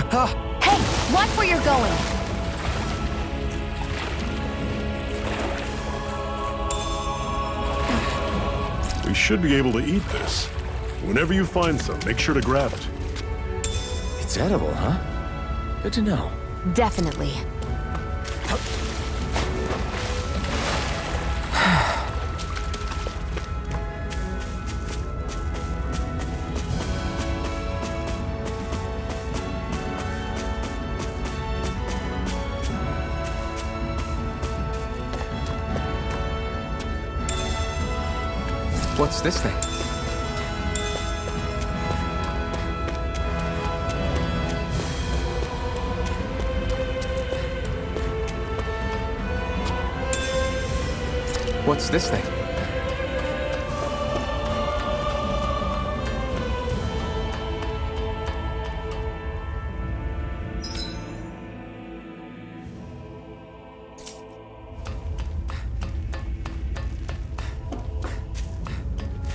Hey, watch where you're going. We should be able to eat this. Whenever you find some, make sure to grab it. It's edible, huh? Good to know. Definitely. What's this thing? What's this thing?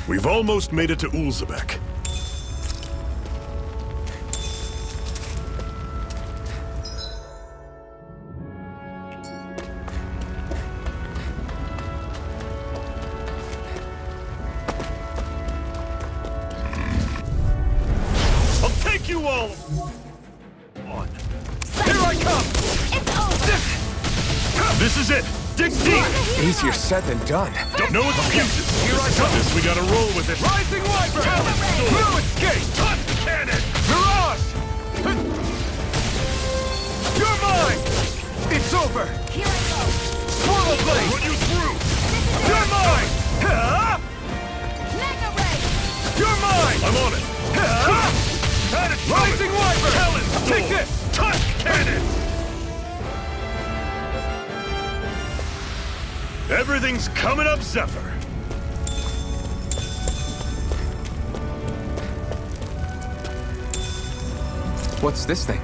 We've almost made it to Ulzebek. I'll take you all on. Here I come! It's over! This is it! Dig deep! Easier said than done. No excuses! Here I come! This, we gotta roll with it! Rising Wyvern! No escape! Touch cannon! Mirage! You're mine! It's over! Here I go! Swallow blade! Run you through! You're mine! Huh? Mega Ray! You're mine! I'm on it! Huh? Rising Wyvern! Talon Take Storm! this! Touch cannon! Everything's coming up, Zephyr! What's this thing?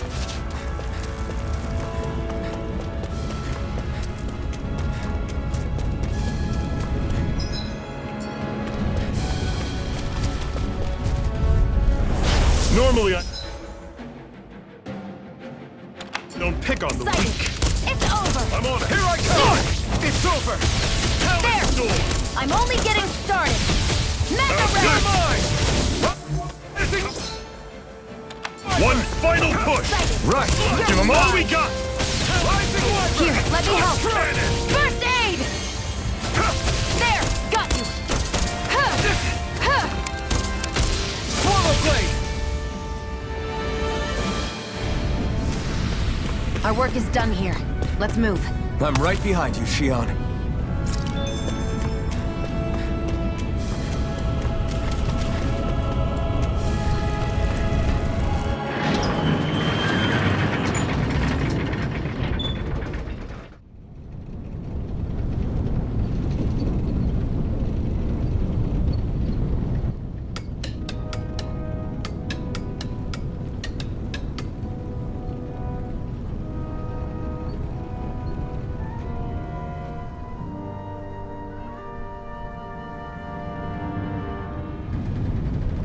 Normally I don't pick on the Sight. weak. It's over! I'm on it! Here I come! It's over! Talon There. Storm! I'm only getting started! Mega You're Ray! mine! Rising... One final push! Right! Give them all we got! Rising Wyvern! Here, let me help! Cannon! First aid! There! Got you! Huh. Huh. Swallow blade! Our work is done here. Let's move. I'm right behind you, Shionne.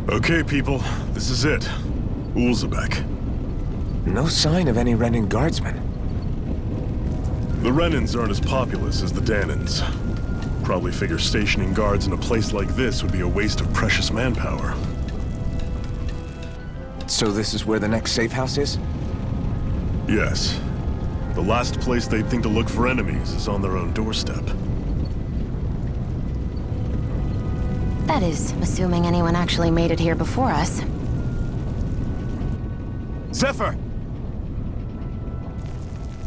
Okay, people, this is it. Ulzebek. No sign of any Renan guardsmen. The Renans aren't as populous as the Dahnans. Probably figure stationing guards in a place like this would be a waste of precious manpower. So this is where the next safe house is? Yes. The last place they'd think to look for enemies is on their own doorstep. That is, assuming anyone actually made it here before us. Zephyr!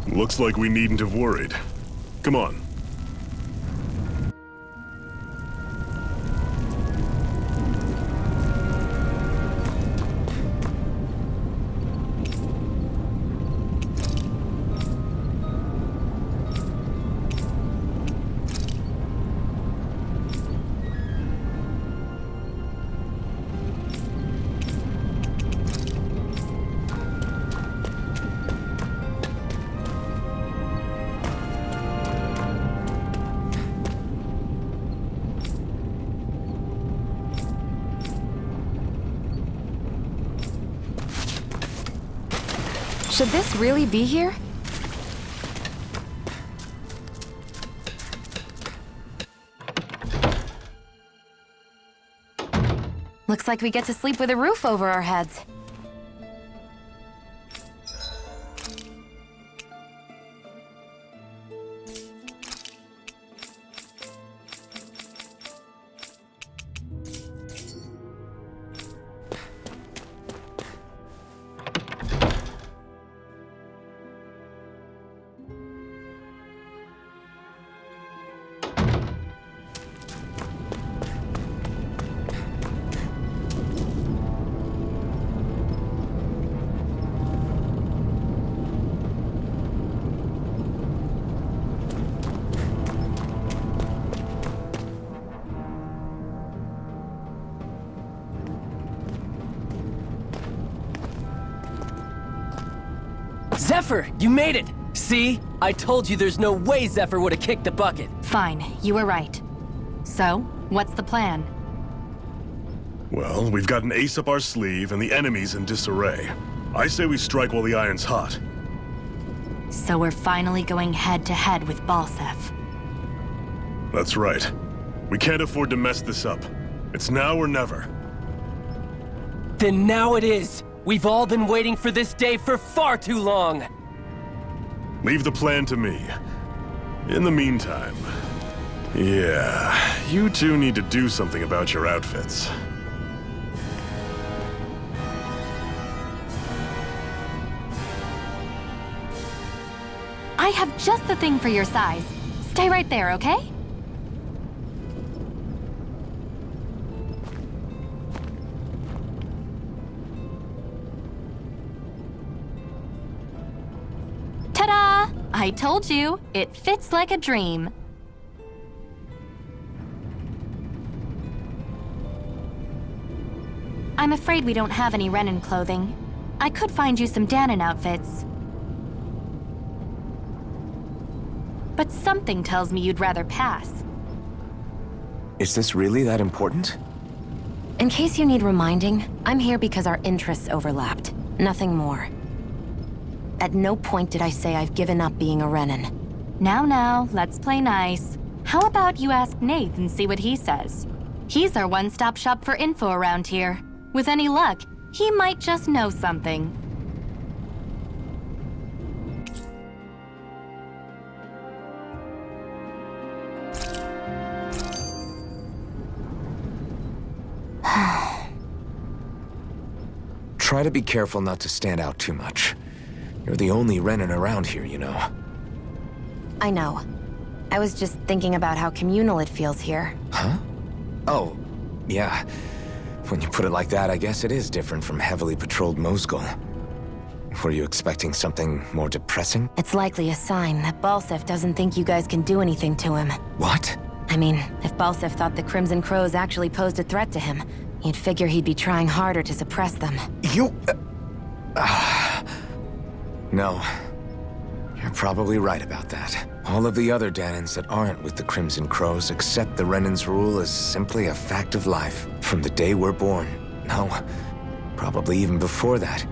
Looks like we needn't have worried. Come on. Should this really be here? Looks like we get to sleep with a roof over our heads. Zephyr, you made it! See? I told you there's no way Zephyr would have kicked the bucket. Fine, you were right. So, what's the plan? Well, we've got an ace up our sleeve and the enemy's in disarray. I say we strike while the iron's hot. So we're finally going head-to-head with Balseph. That's right. We can't afford to mess this up. It's now or never. Then now it is! We've all been waiting for this day for far too long! Leave the plan to me. In the meantime... yeah, you two need to do something about your outfits. I have just the thing for your size. Stay right there, okay? Ta-da! I told you, it fits like a dream. I'm afraid we don't have any Renin clothing. I could find you some Dahna outfits. But something tells me you'd rather pass. Is this really that important? In case you need reminding, I'm here because our interests overlapped. Nothing more. At no point did I say I've given up being a Renin. Now, let's play nice. How about you ask Nate and see what he says? He's our one-stop shop for info around here. With any luck, he might just know something. Try to be careful not to stand out too much. You're the only Renin around here, you know. I know. I was just thinking about how communal it feels here. Huh? Oh, yeah. When you put it like that, I guess it is different from heavily patrolled Mosgul. Were you expecting something more depressing? It's likely a sign that Balseph doesn't think you guys can do anything to him. What? I mean, if Balseph thought the Crimson Crows actually posed a threat to him, you'd figure he'd be trying harder to suppress them. You... No. You're probably right about that. All of the other Dahnans that aren't with the Crimson Crows accept the Renin's rule as simply a fact of life. From the day we're born. No, probably even before that.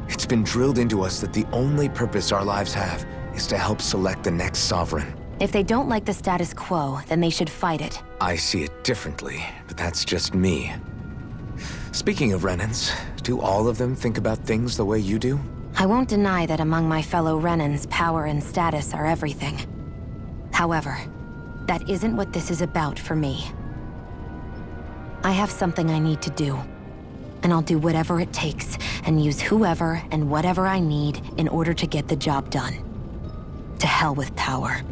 It's been drilled into us that the only purpose our lives have is to help select the next sovereign. If they don't like the status quo, then they should fight it. I see it differently, but that's just me. Speaking of Renins, do all of them think about things the way you do? I won't deny that among my fellow Renins, power and status are everything. However, that isn't what this is about for me. I have something I need to do, and I'll do whatever it takes and use whoever and whatever I need in order to get the job done. To hell with power.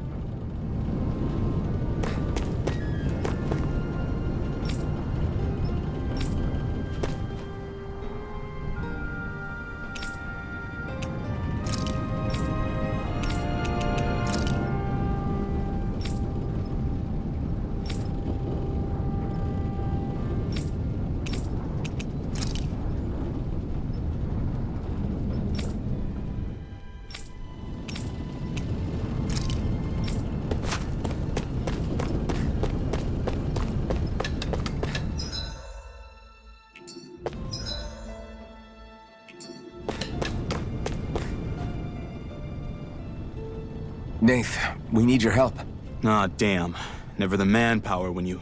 Nath, we need your help. Ah, damn. Never the manpower when you...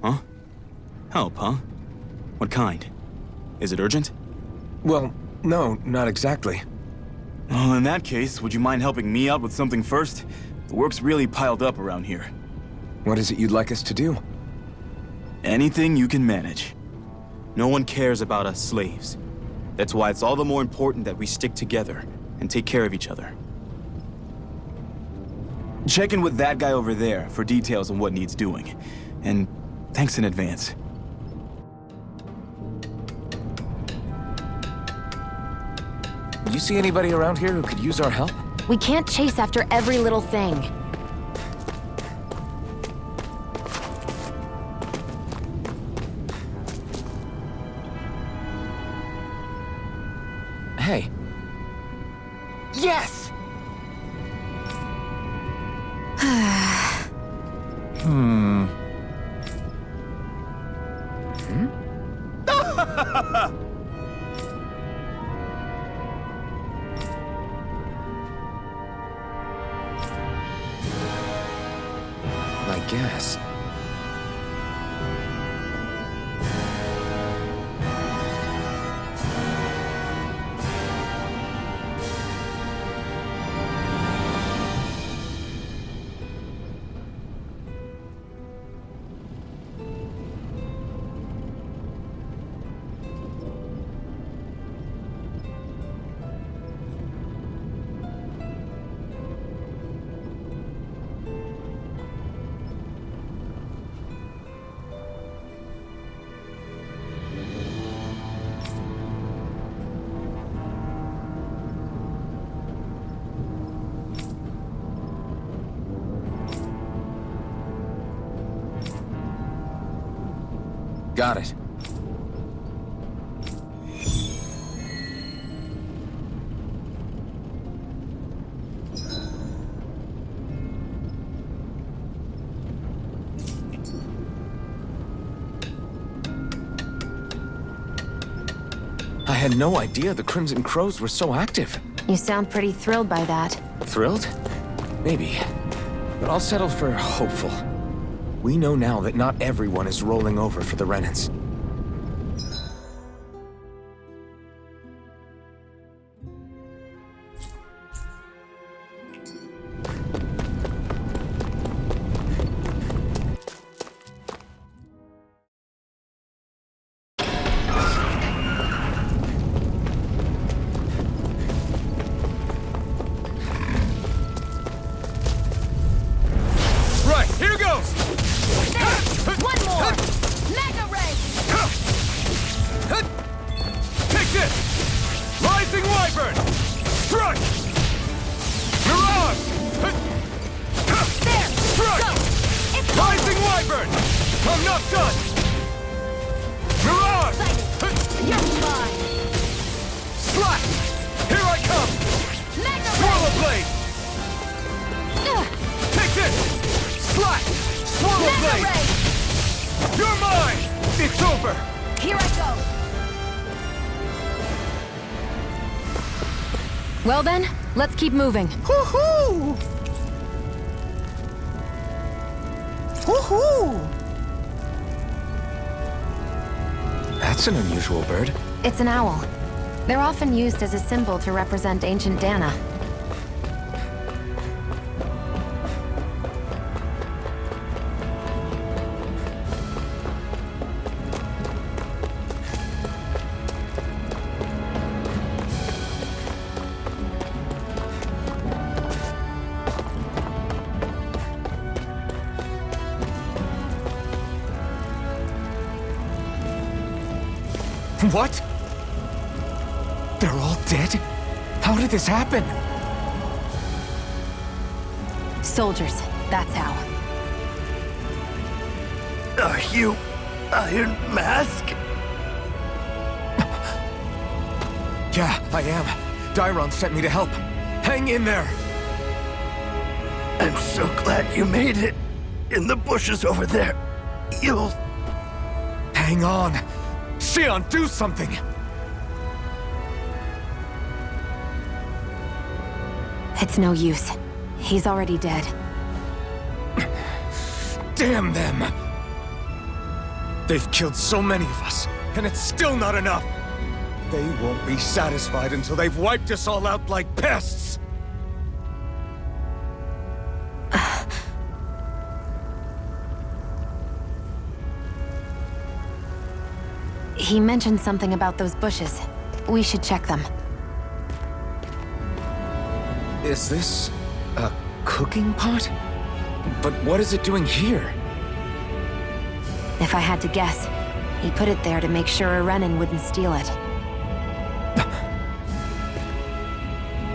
Huh? Help, huh? What kind? Is it urgent? Well, no, not exactly. Well, in that case, would you mind helping me out with something first? The work's really piled up around here. What is it you'd like us to do? Anything you can manage. No one cares about us slaves. That's why it's all the more important that we stick together and take care of each other. Check in with that guy over there for details on what needs doing. And thanks in advance. You see anybody around here who could use our help? We can't chase after every little thing. Hey. Yes! I guess. Got it. I had no idea the Crimson Crows were so active. You sound pretty thrilled by that. Thrilled? Maybe. But I'll settle for hopeful. We know now that not everyone is rolling over for the Renans. Right, here goes! One more! Mega Ray! Take this! Rising Wyvern! Strike! Mirage! There! Strike! Go! It's Rising Wyvern! I'm not done! Mirage! excited! You're mine! Slash! Here I come! Mega Swirl Ray! Blade! Take this! Slash! Swirl Mega Blade! Ray! You're mine! It's over! Here I go! Well then, let's keep moving. Woohoo! Woohoo! That's an unusual bird. It's an owl. They're often used as a symbol to represent ancient Dahna. What? They're all dead? How did this happen? Soldiers, that's how. Are you Iron Mask? Yeah, I am. Dairon sent me to help. Hang in there! I'm so glad you made it. In the bushes over there. You'll... Hang on! Shionne, do something! It's no use. He's already dead. Damn them! They've killed so many of us, and it's still not enough! They won't be satisfied until they've wiped us all out like pests! He mentioned something about those bushes. We should check them. Is this a cooking pot? But what is it doing here? If I had to guess, he put it there to make sure a Renan wouldn't steal it.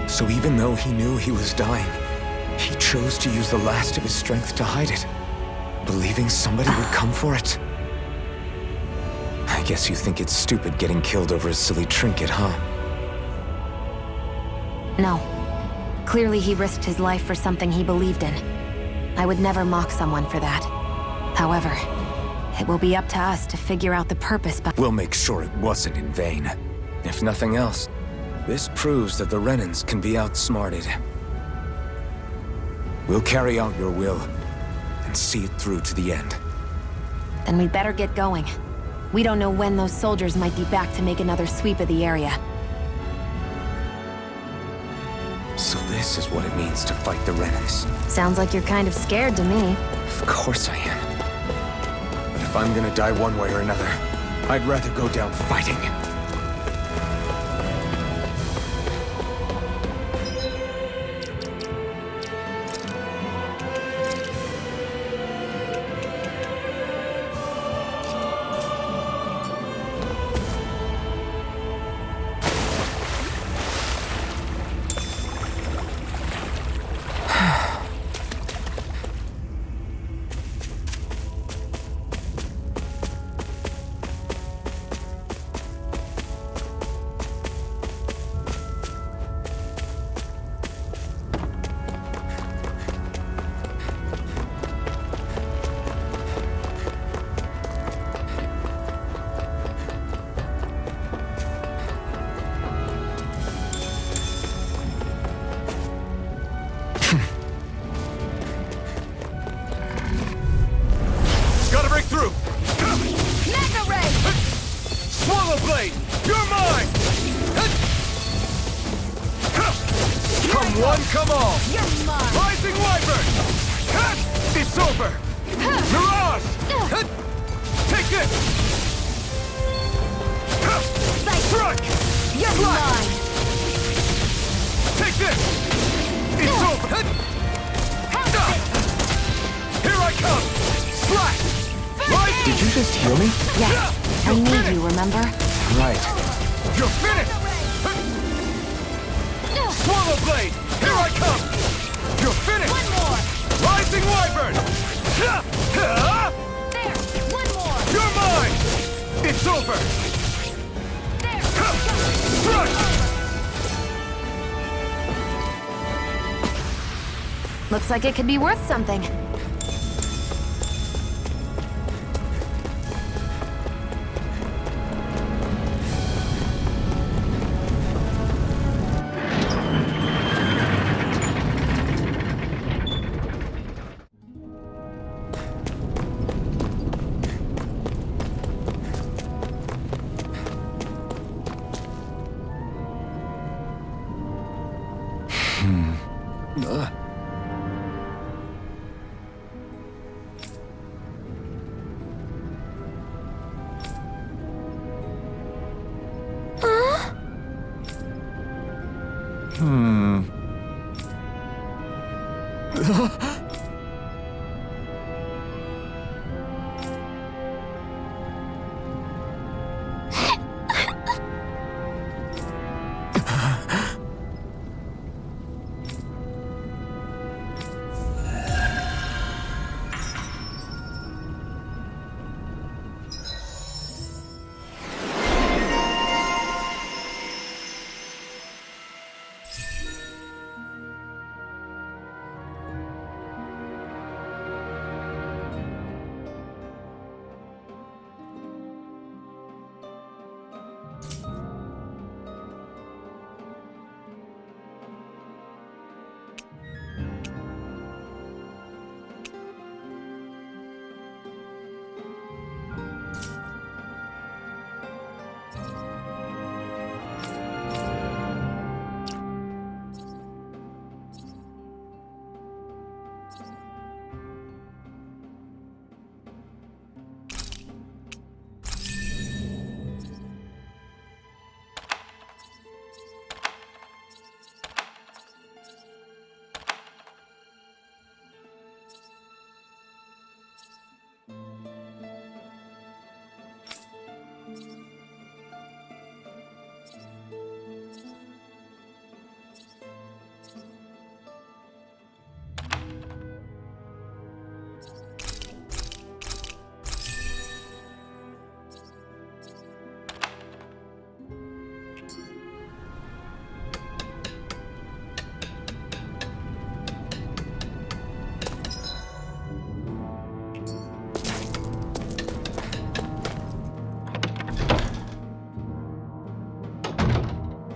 So even though he knew he was dying, he chose to use the last of his strength to hide it, believing somebody would come for it. I guess you think it's stupid getting killed over a silly trinket, huh? No. Clearly he risked his life for something he believed in. I would never mock someone for that. However, it will be up to us to figure out the purpose behind. We'll make sure it wasn't in vain. If nothing else, this proves that the Renans can be outsmarted. We'll carry out your will, and see it through to the end. Then we'd better get going. We don't know when those soldiers might be back to make another sweep of the area. So this is what it means to fight the Renans. Sounds like you're kind of scared to me. Of course I am. But if I'm gonna die one way or another, I'd rather go down fighting. Gotta break through! Mega Ray! Swallow Blade! You're mine! Come one, come all! You're mine! Rising Wyvern! It's over! Mirage! Take this! Strike! You're Slash! mine! Take this! It's over! Here I come! Slash! Rise! Did you just heal me? Yes, I need you, remember? Right. You're finished! Swallow Blade! Here I come! You're finished! One more! Rising Wyvern! There! One more! You're mine! It's over! There! Strike! Looks like it could be worth something.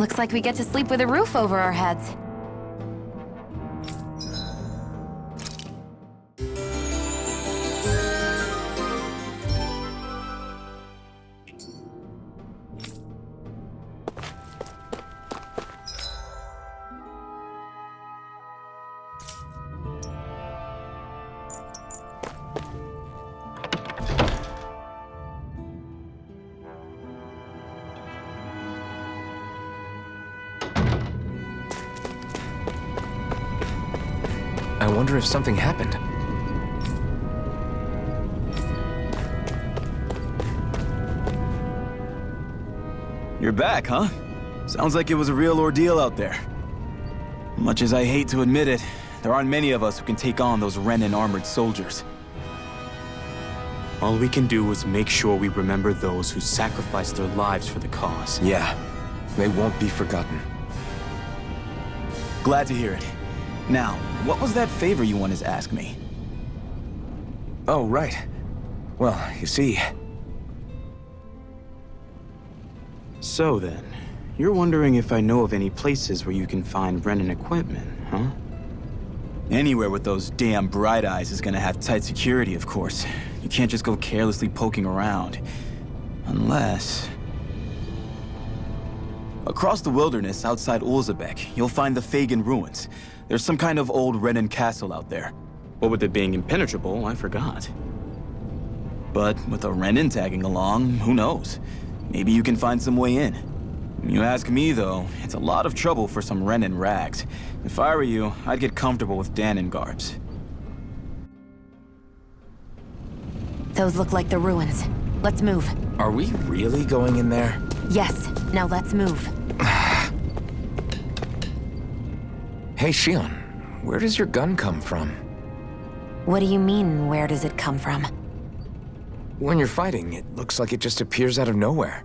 Looks like we get to sleep with a roof over our heads. I wonder if something happened. You're back, huh? Sounds like it was a real ordeal out there. Much as I hate to admit it, there aren't many of us who can take on those Renin armored soldiers. All we can do is make sure we remember those who sacrificed their lives for the cause. Yeah, they won't be forgotten. Glad to hear it. Now, what was that favor you wanted to ask me? Oh, right. Well, you see... So then, you're wondering if I know of any places where you can find Renin equipment, huh? Anywhere with those damn bright eyes is gonna have tight security, of course. You can't just go carelessly poking around. Unless... Across the wilderness outside Ulzebek, you'll find the Fagin ruins. There's some kind of old Renin castle out there. What with it being impenetrable, I forgot. But with a Renin tagging along, who knows? Maybe you can find some way in. You ask me, though, it's a lot of trouble for some Renin rags. If I were you, I'd get comfortable with Dahnan garbs. Those look like the ruins. Let's move. Are we really going in there? Yes, now let's move. Hey, Shionne, where does your gun come from? What do you mean, where does it come from? When you're fighting, it looks like it just appears out of nowhere.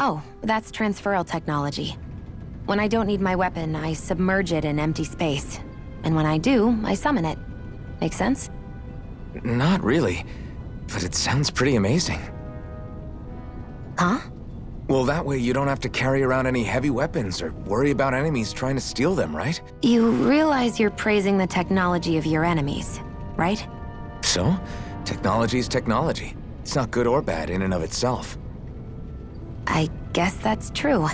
Oh, that's transferal technology. When I don't need my weapon, I submerge it in empty space. And when I do, I summon it. Make sense? Not really, but it sounds pretty amazing. Huh? Well, that way you don't have to carry around any heavy weapons or worry about enemies trying to steal them, right? You realize you're praising the technology of your enemies, right? So, technology is technology. It's not good or bad in and of itself. I guess that's true.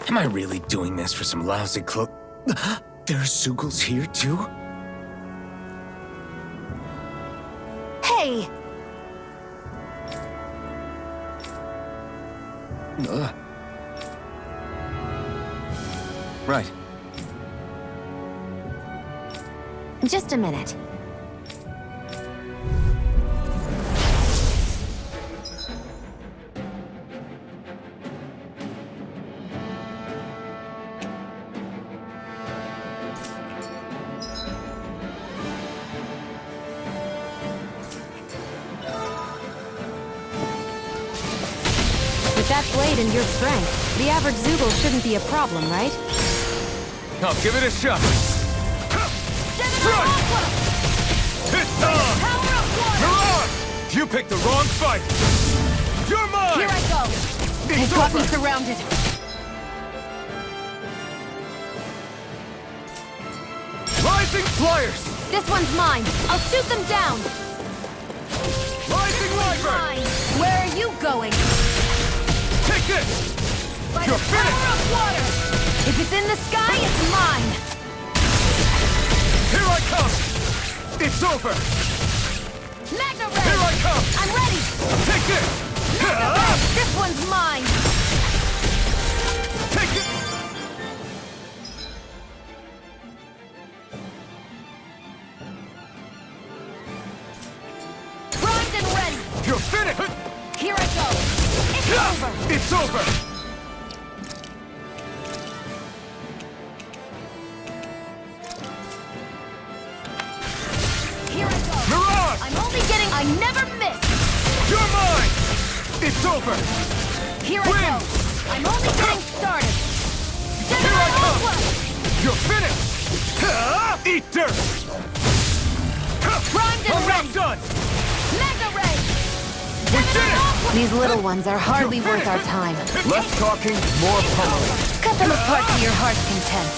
Am I really doing this for some lousy cloak? There are Sugals here, too? Hey! Right. Just a minute. With that blade and your strength, the average Zoogle shouldn't be a problem, right? I'll give it a shot. Power of water! Mirage! You picked the wrong fight! You're mine! Here I go! They've got me surrounded. Rising Flyers! This one's mine. I'll shoot them down. Rising Wyvern! Mine. Where are you going? Take this! By You're the power finished! of water! If it's in the sky, it's mine! Here I come! It's over! Magna Ray! Here I come! I'm ready! Take this! Magna Ray! This one's mine! Take it! Primed and ready! You're finished! Here I go! It's over! It's over! Here I go! Mirage! I'm only getting... I never miss! You're mine! It's over! Here Win! I go! I'm only getting started! Here I come! Aqua! You're finished! Eat dirt! Primed and I'm ready! not done! Magna Ray! We did it! These little ones are hardly worth our time. Less talking, more pummeling. Cut them apart to your heart's content.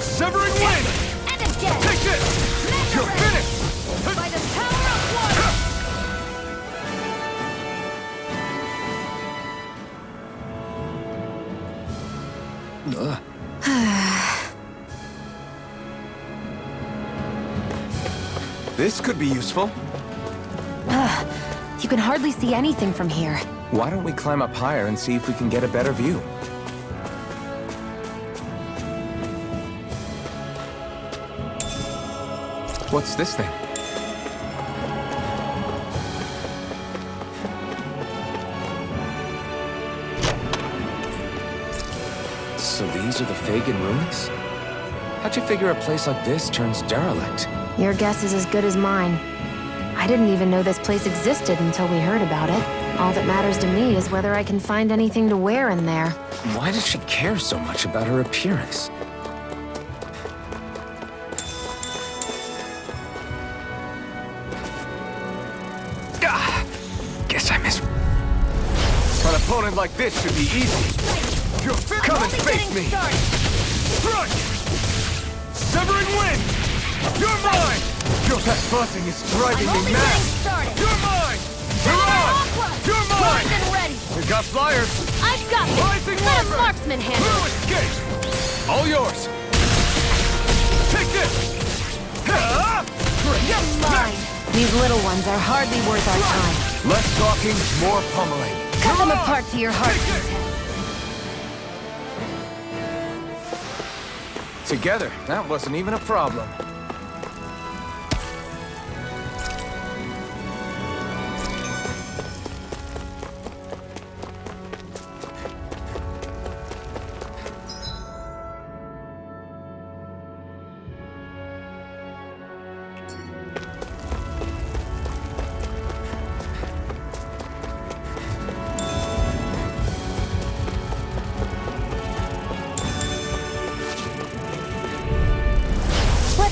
Severing wind! And again! Take this! Magna You're Ray! finished! By the power of water! This could be useful. You can hardly see anything from here. Why don't we climb up higher and see if we can get a better view? What's this thing? So these are the Fagin ruins? How'd you figure a place like this turns derelict? Your guess is as good as mine. I didn't even know this place existed until we heard about it. All that matters to me is whether I can find anything to wear in there. Why does she care so much about her appearance? Guess I missed. An opponent like this should be easy. You're finished! Come and face me! Strike! Severing wind! You're mine! That buzzing is driving me mad! You're mine! You're mine! Ready. We got flyers! I've got this. Rising Let a Wyvern! marksman handle No it. escape! All yours! Take this! You're mine. These little ones are hardly worth our time. Less talking, more pummeling. Cut them apart to your heart's Take content. Together, that wasn't even a problem.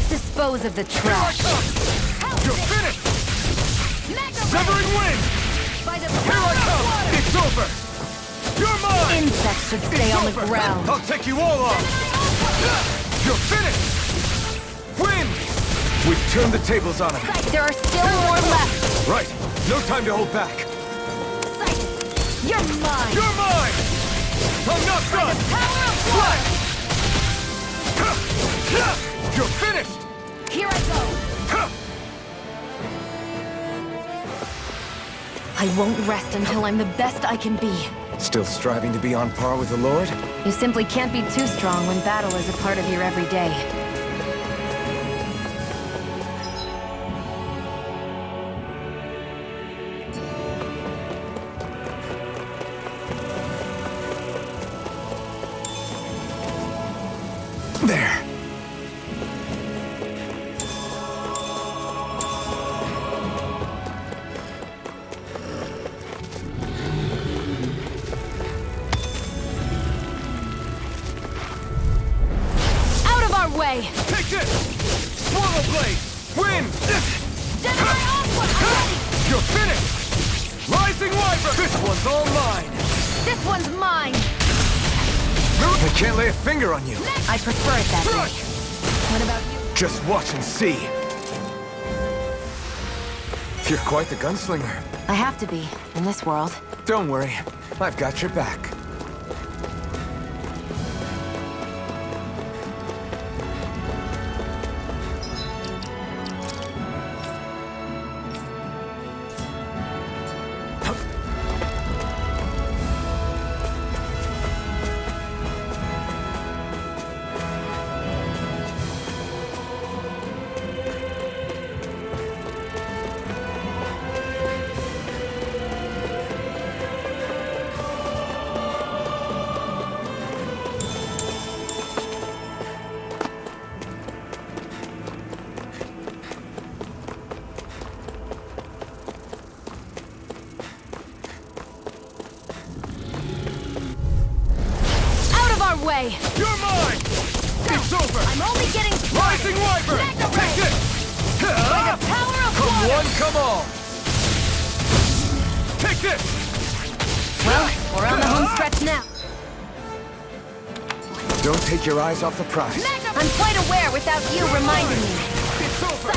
Dispose of the trash. You're finished! Severing wind! By the Here I power come! of water. It's over! You're mine! Insects should stay It's on over. the ground. I'll take you all on! You're finished! Win! We've turned the tables on him. There are still more left. Right. No time to hold back. You're mine. You're mine! I'm not done! Power of water. You're finished! Here I go. I won't rest until I'm the best I can be. Still striving to be on par with the Lord? You simply can't be too strong when battle is a part of your everyday. There. Out of our way! This one's all mine! This one's mine! I can't lay a finger on you. I prefer it that way. What about you? Just watch and see. You're quite the gunslinger. I have to be, in this world. Don't worry, I've got your back. Way. You're mine! It's over! I'm only getting started. Rising Wyvern! Take this! By the power of Come water. one, come all! Take this! Well, we're on the home stretch now. Don't take your eyes off the prize. I'm quite aware without you reminding me. It's over!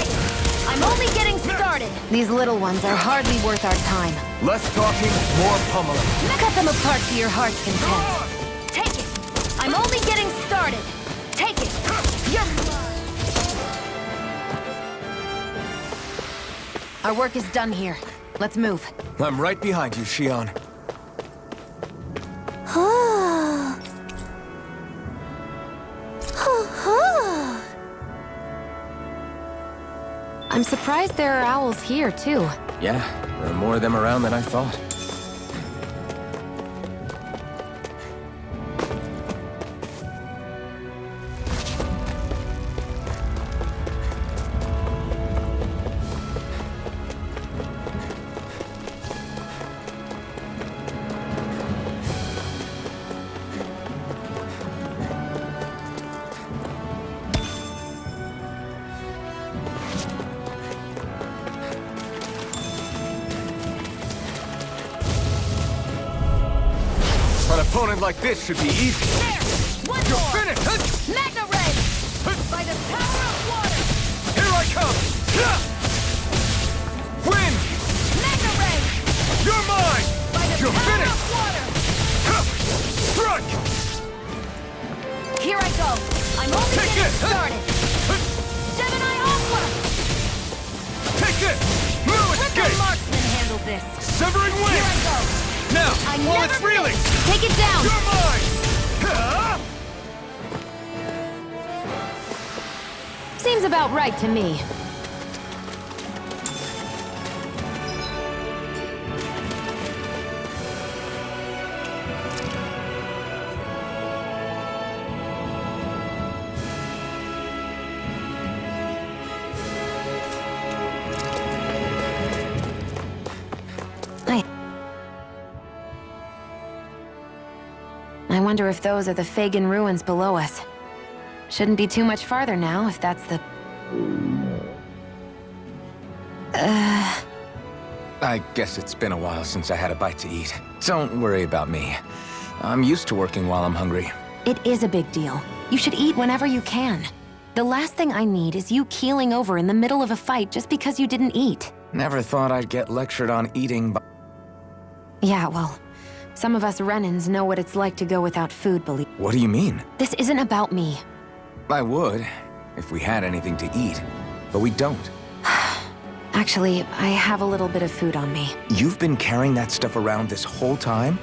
I'm only getting started. These little ones are hardly worth our time. Less talking, more pummeling. Cut them apart to your heart's content. Take it. I'm only getting started. Take it. You're mine. Our work is done here. Let's move. I'm right behind you, Shionne. I'm surprised there are owls here, too. Yeah, there are more of them around than I thought. An opponent like this should be easy. There! One You're more! finished! Magna Ray! By the power of water! Here I come! Win! Magna Ray! You're mine! By the You're power finished! of water! Strike! Here I go! I'm only Take getting this! started! Gemini Aqua! Take this! No Let the escape! marksman handle this! Severing Here wind! I go! Now, I while never it's reeling! miss. Take it down! You're mine! Seems about right to me. I wonder if those are the Fagin ruins below us. Shouldn't be too much farther now, if that's the... I guess it's been a while since I had a bite to eat. Don't worry about me. I'm used to working while I'm hungry. It is a big deal. You should eat whenever you can. The last thing I need is you keeling over in the middle of a fight just because you didn't eat. Never thought I'd get lectured on eating, but... Yeah, well, some of us Renans know what it's like to go without food, believe. What do you mean? This isn't about me. I would, if we had anything to eat. But we don't. Actually, I have a little bit of food on me. You've been carrying that stuff around this whole time?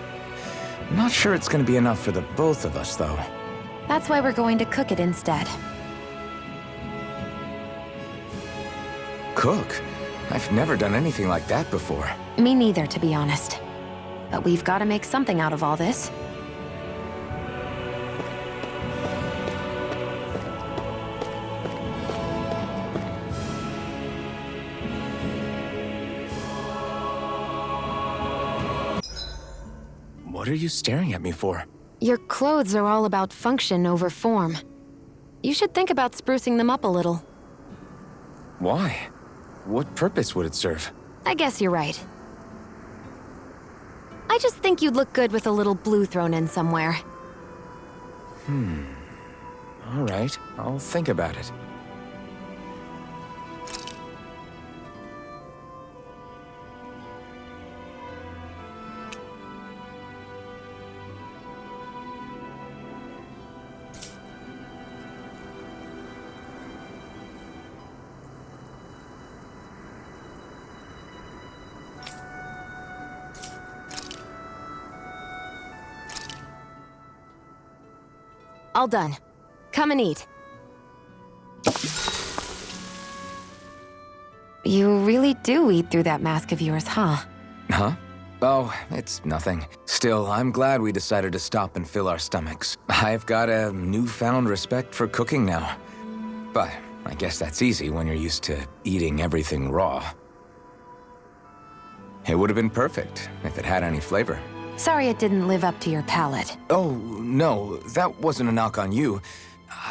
Not sure it's gonna be enough for the both of us, though. That's why we're going to cook it instead. Cook? I've never done anything like that before. Me neither, to be honest. But we've got to make something out of all this. What are you staring at me for? Your clothes are all about function over form. You should think about sprucing them up a little. Why? What purpose would it serve? I guess you're right. I just think you'd look good with a little blue thrown in somewhere. All right, I'll think about it. All done. Come and eat. You really do eat through that mask of yours, huh? Huh? Oh, it's nothing. Still, I'm glad we decided to stop and fill our stomachs. I've got a newfound respect for cooking now. But I guess that's easy when you're used to eating everything raw. It would have been perfect if it had any flavor. Sorry it didn't live up to your palate. Oh, no, that wasn't a knock on you.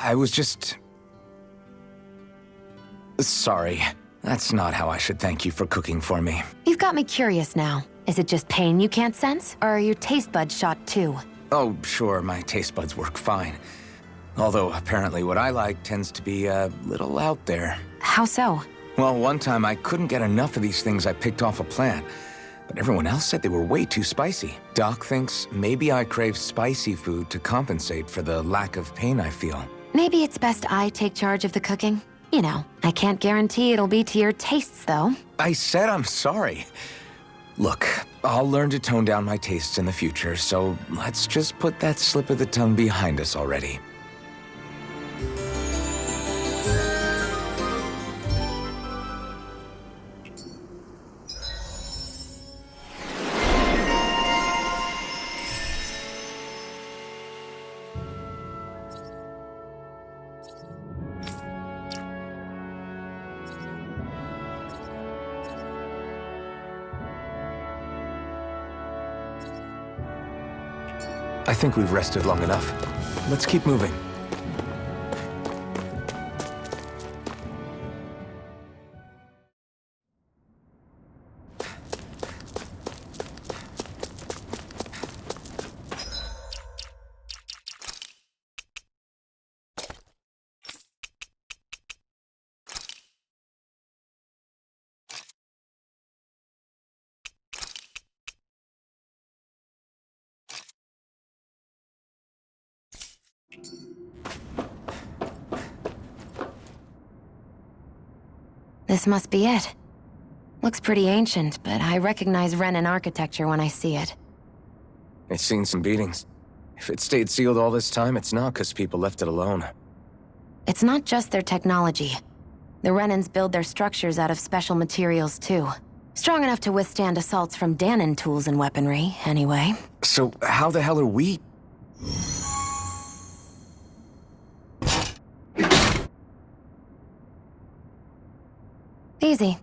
I was just... Sorry. That's not how I should thank you for cooking for me. You've got me curious now. Is it just pain you can't sense, or are your taste buds shot too? Oh, sure, my taste buds work fine. Although, apparently what I like tends to be a little out there. How so? Well, one time I couldn't get enough of these things I picked off a plant, but everyone else said they were way too spicy. Doc thinks maybe I crave spicy food to compensate for the lack of pain I feel. Maybe it's best I take charge of the cooking. You know, I can't guarantee it'll be to your tastes, though. I said I'm sorry. Look, I'll learn to tone down my tastes in the future, so let's just put that slip of the tongue behind us already. I think we've rested long enough. Let's keep moving. This must be it. Looks pretty ancient, but I recognize Renan architecture when I see it. It's seen some beatings. If it stayed sealed all this time, it's not because people left it alone. It's not just their technology. The Renans build their structures out of special materials, too. Strong enough to withstand assaults from Dahnan tools and weaponry, anyway. So how the hell are we... Easy.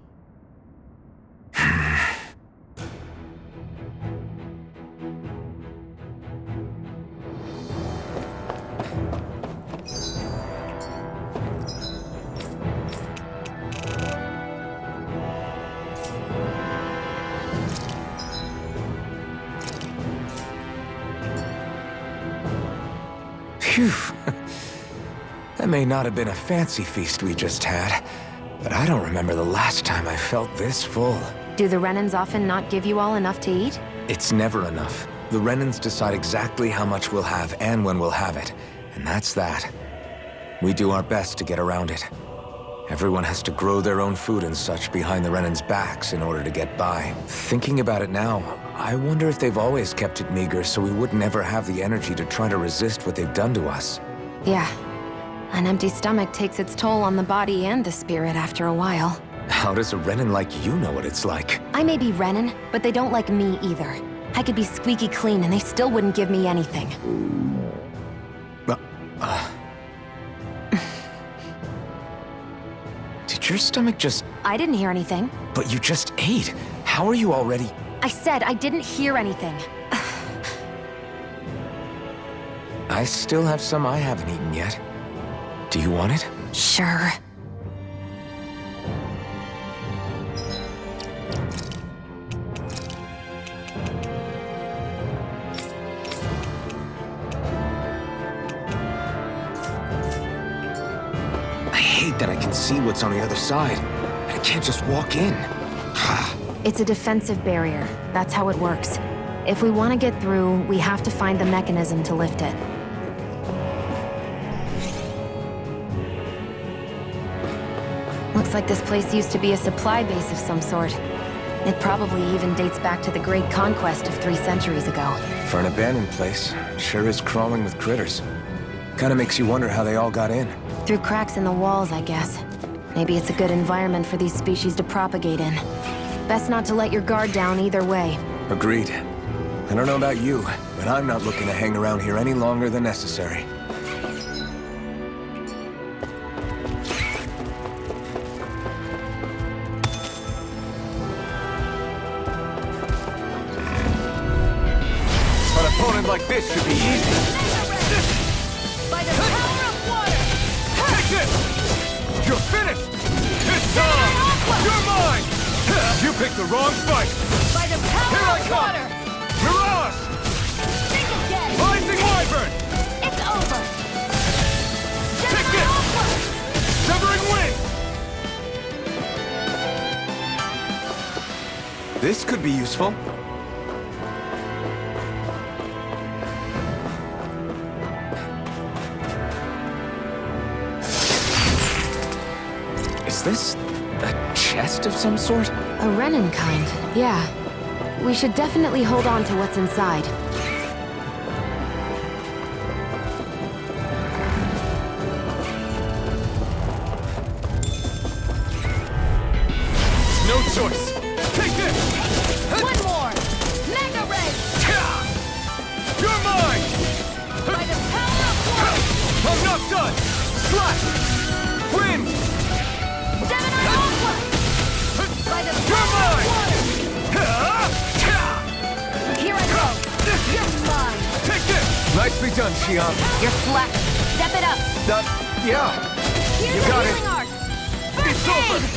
Phew. That may not have been a fancy feast we just had, but I don't remember the last time I felt this full. Do the Renans often not give you all enough to eat? It's never enough. The Renans decide exactly how much we'll have and when we'll have it, and that's that. We do our best to get around it. Everyone has to grow their own food and such behind the Renans' backs in order to get by. Thinking about it now, I wonder if they've always kept it meager so we would never have the energy to try to resist what they've done to us. Yeah. An empty stomach takes its toll on the body and the spirit after a while. How does a Renan like you know what it's like? I may be Renan, but they don't like me either. I could be squeaky clean and they still wouldn't give me anything. Did your stomach just... I didn't hear anything. But you just ate. How are you already... I said I didn't hear anything. I still have some I haven't eaten yet. Do you want it? Sure. light, then I can see what's on the other side. I can't just walk in. It's a defensive barrier. That's how it works. If we want to get through, we have to find the mechanism to lift it. Looks like this place used to be a supply base of some sort. It probably even dates back to the Great Conquest of 3 centuries ago. For an abandoned place, sure is crawling with critters. Kinda makes you wonder how they all got in. Through cracks in the walls, I guess. Maybe it's a good environment for these species to propagate in. Best not to let your guard down either way. Agreed. I don't know about you, but I'm not looking to hang around here any longer than necessary. An opponent like this should be easy. By the power of water! Take this! You're finished! It's time! You're mine! You picked the wrong fight! By the Here power I of come! water! Mirage! Think again! Rising Wyvern! It's over! Take this! Severing Wind! This could be useful. Is this a chest of some sort? A Renin kind, yeah. We should definitely hold on to what's inside. No choice! Take this! One more! Mega Ray! You're mine! By the power of water! I'm not done! Slash! Wind! Gemini Aqua! By the You're power mine! of water! Here I go! You're mine! Take this! Nicely done, Shionne. You're slack. Step it up. Yeah. Here's You the got healing it. art! First It's over! aid!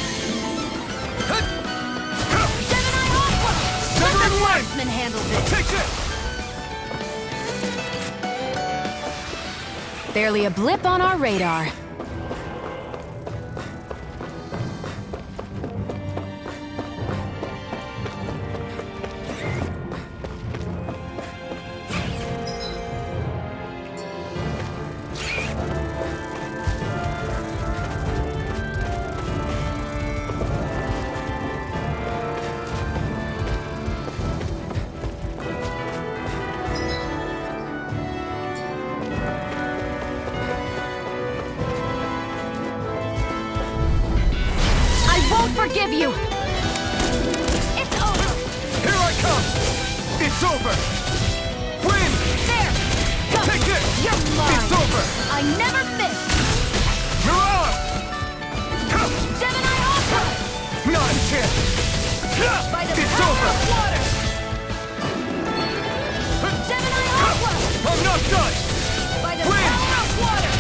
Gemini Aqua! Let Severing the Wind! marksman handle this! Take this! Barely a blip on our radar. Forgive you! It's over! Here I come! It's over! Win! There! Go! Take this! You're mine! It's over! I never miss! Mirage! Gemini Aqua! Not a chance! By the It's power over! of water! Gemini Aqua! I'm not done! By the Wind! power of water!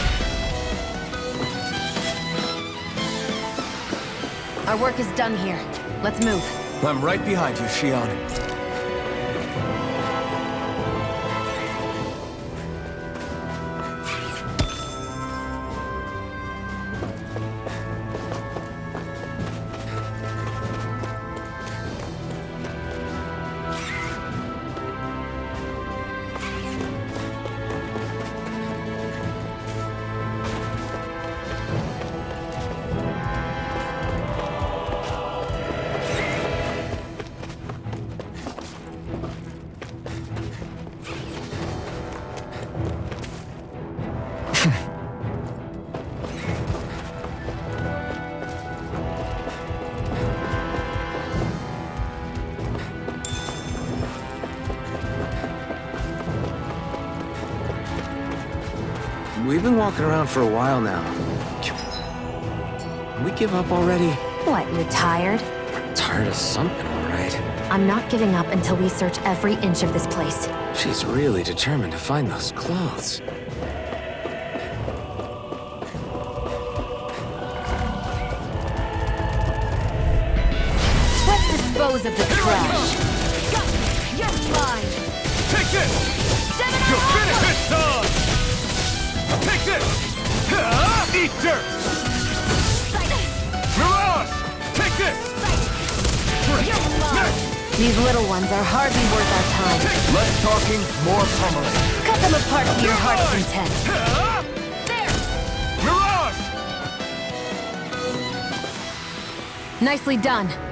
Our work is done here. Let's move. I'm right behind you, Shionne. We've been walking around for a while now. Can we give up already? What, you're tired? Tired of something, all right. I'm not giving up until we search every inch of this place. She's really determined to find those clothes. Let's dispose of the trash. Go! You're mine! Take this! Gemini You're Aqua! finished! It's on! Take this! Eat dirt! These little ones are hardly worth our time. Less talking, more pummeling. Cut them apart to your heart's content. Mirage! Nicely done.